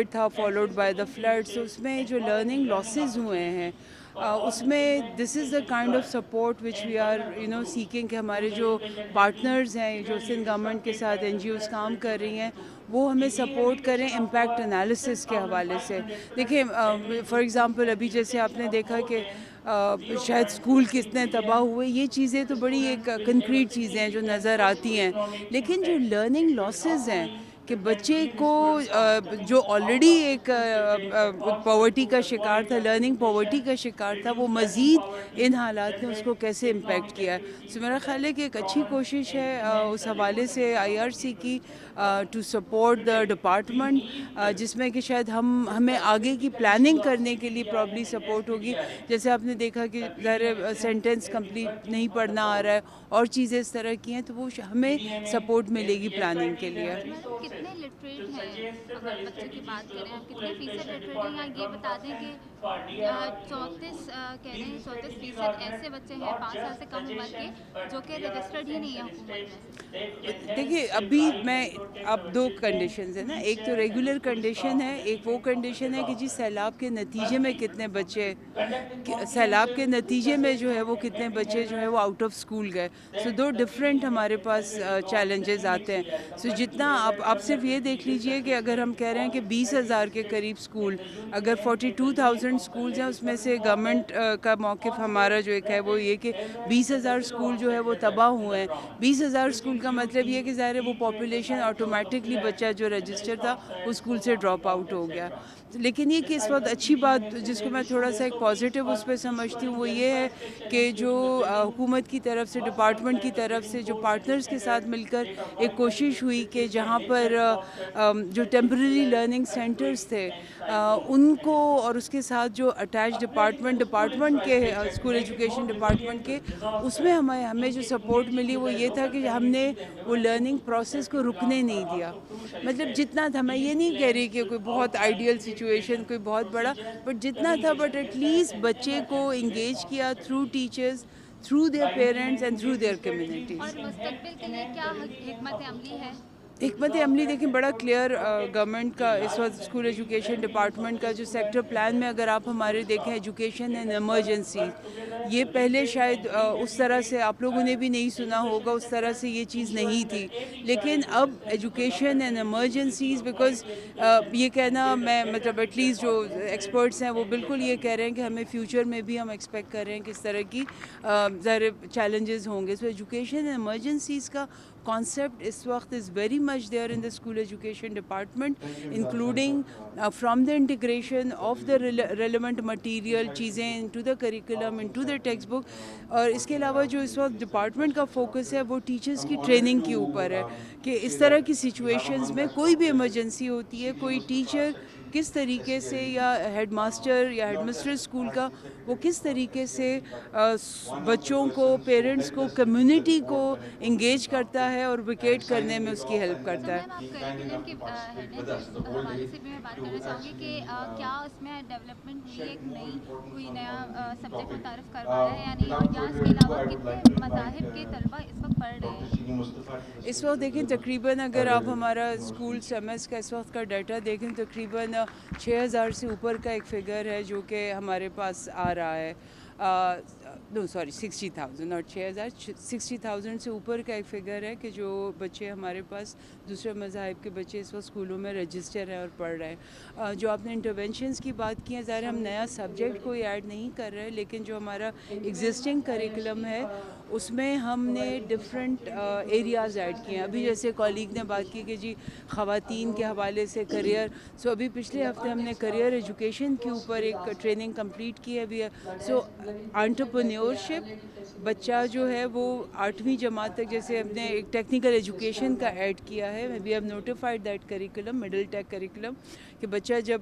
تھا followed by the floods. اس میں جو لرننگ لاسز ہوئے ہیں اس میں this is the kind of support which we are seeking کہ ہمارے جو پارٹنرز ہیں جو سندھ گورنمنٹ کے ساتھ این جی اوز کام کر رہی ہیں وہ ہمیں سپورٹ کریں امپیکٹ انالیسس کے حوالے سے. دیکھیں فار ایگزامپل ابھی جیسے آپ نے دیکھا کہ شاید اسکول کتنے تباہ ہوئے, یہ چیزیں تو بڑی ایک کنکریٹ چیزیں ہیں جو نظر آتی ہیں, لیکن جو لرننگ لاسز ہیں کہ بچے کو جو آلریڈی ایک پاورٹی کا شکار تھا, لرننگ پاورٹی کا شکار تھا, وہ مزید ان حالات نے اس کو کیسے امپیکٹ کیا ہے. سو میرا خیال ہے کہ ایک اچھی کوشش ہے اس حوالے سے آئی آر سی کی ٹو سپورٹ دا ڈپارٹمنٹ, جس میں کہ شاید ہمیں آگے کی پلاننگ کرنے کے لیے پرابلی سپورٹ ہوگی. جیسے آپ نے دیکھا کہ ظاہر سینٹینس کمپلیٹ نہیں پڑھنا آ رہا ہے اور چیزیں اس طرح کی ہیں, تو وہ ہمیں سپورٹ ملے گی پلاننگ کے لیے. کتنے لٹریٹ ہیں اگر بچے کی بات کریں, آپ کتنے فیصد لٹریٹ ہیں, یا یہ بتا دیں کہ 34 کہہ رہے ہیں 34% ایسے بچے ہیں 5 سال سے کم عمر کے جو کہ رجسٹرڈ ہی نہیں ہے حکومت میں. دیکھیے ابھی میں اب دو کنڈیشنز ہیں نا, ایک تو ریگولر کنڈیشن ہے, ایک وہ کنڈیشن ہے کہ جی سیلاب کے نتیجے میں کتنے بچے, سیلاب کے نتیجے میں جو ہے وہ کتنے بچے جو ہے وہ آؤٹ آف اسکول گئے. سو دو ڈفرینٹ ہمارے پاس چیلنجز آتے ہیں. سو جتنا آپ صرف یہ دیکھ لیجئے کہ اگر ہم کہہ رہے ہیں کہ 20,000 کے قریب اسکول, اگر 42,000 اسکولز ہیں اس میں سے گورنمنٹ کا موقف ہمارا جو ایک ہے وہ یہ کہ 20,000 اسکول جو ہے وہ تباہ ہوئے ہیں. 20,000 اسکول کا مطلب یہ کہ ظاہر ہے وہ پاپولیشن آٹومیٹکلی بچہ جو رجسٹر تھا وہ اسکول سے ڈراپ آؤٹ ہو گیا. لیکن یہ کہ اس وقت اچھی بات جس کو میں تھوڑا سا ایک پازیٹیو اس پہ سمجھتی ہوں وہ یہ ہے کہ جو حکومت کی طرف سے, ڈپارٹمنٹ کی طرف سے جو پارٹنرز کے ساتھ مل کر ایک کوشش ہوئی کہ جہاں پر جو ٹیمپرری لرننگ سینٹرز تھے ان کو, اور اس کے ساتھ جو اٹیچ ڈپارٹمنٹ کے اسکول ایجوکیشن ڈپارٹمنٹ کے, اس میں ہمیں جو سپورٹ ملی وہ یہ تھا کہ ہم نے وہ لرننگ پروسیس کو رکنے نہیں دیا. مطلب جتنا تھا, میں یہ نہیں کہہ رہی کہ کوئی بہت آئیڈیل سچویشن کوئی بہت بڑا, بٹ جتنا تھا بٹ ایٹ لیسٹ بچے کو انگیج کیا through teachers, through their parents and through their communities. اور مستقبل کے لیے کیا حکمت عملی ہے؟ حکمت عملی دیکھیں بڑا کلیئر گورنمنٹ کا اس وقت اسکول ایجوکیشن ڈپارٹمنٹ کا جو سیکٹر پلان میں اگر آپ ہمارے دیکھیں ایجوکیشن اینڈ ایمرجنسی, یہ پہلے شاید اس طرح سے آپ لوگوں نے بھی نہیں سنا ہوگا, اس طرح سے یہ چیز نہیں تھی, لیکن اب ایجوکیشن اینڈ ایمرجنسیز بیکاز یہ کہنا میں مطلب ایٹ لیسٹ جو ایکسپرٹس ہیں وہ بالکل یہ کہہ رہے ہیں کہ ہمیں فیوچر میں بھی ہم ایکسپیکٹ کر رہے ہیں کہ اس طرح کی ظاہر چیلنجز ہوں گے. سو ایجوکیشن اینڈ ایمرجنسیز کا concept اس وقت is very much there in the school education department, including from the integration of the relevant material چیزیں into the curriculum, into the textbook. اور اس کے علاوہ جو اس وقت ڈپارٹمنٹ کا فوکس ہے وہ ٹیچرز کی ٹریننگ کے اوپر ہے کہ اس طرح کی سچویشنز میں کوئی بھی ایمرجنسی ہوتی ہے, کوئی ٹیچر کس طریقے سے, یا ہیڈ ماسٹر یا ہیڈ مسٹر اسکول کا, وہ کس طریقے سے بچوں کو, پیرنٹس کو, کمیونٹی کو انگیج کرتا ہے اور وکیٹ کرنے میں اس کی ہیلپ کرتا ہے. آپ کریکولم کے حوالے سے بھی میں بات کرنا چاہوں گی کہ کیا اس میں ڈیولپمنٹ ہوئی ہے, ایک کوئی نیا سبجیکٹ متعارف کروایا ہے یا نہیں, اور یا اس کے علاوہ کتنے مذاہب کے طلبہ اس وقت پڑھ رہے ہیں؟ اس وقت دیکھیں تقریباً اگر آپ ہمارا اسکول سیمس کا اس وقت کا ڈیٹا دیکھیں تقریباً 6,000 سے اوپر کا ایک فگر ہے جو کہ ہمارے پاس آ رہا ہے. نو سوری 60,000 ناٹ 6,000, 60,000 سے اوپر کا ایک فگر ہے کہ جو بچے ہمارے پاس دوسرے مذاہب کے بچے اس وقت اسکولوں میں رجسٹر ہیں اور پڑھ رہے ہیں. جو آپ نے انٹرونشنز کی بات کی ہے, ظاہر ہم نیا سبجیکٹ کوئی ایڈ نہیں کر رہے, لیکن جو ہمارا ایگزسٹنگ کریکولم ہے اس میں ہم نے ڈفرینٹ ایریاز ایڈ کیے ہیں. ابھی جیسے کالیگ نے بات کی کہ جی خواتین کے حوالے سے کریئر, سو ابھی پچھلے ہفتے ہم نے کریئر ایجوکیشن کے اوپر ایک ٹریننگ کمپلیٹ کی ہے ابھی. سو انٹرپرینیورشپ, بچہ جو ہے وہ 8ویں جماعت تک, جیسے ہم نے ایک ٹیکنیکل ایجوکیشن کا ایڈ کیا ہے, we have notified that curriculum, middle tech curriculum, کہ بچہ جب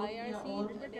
IRC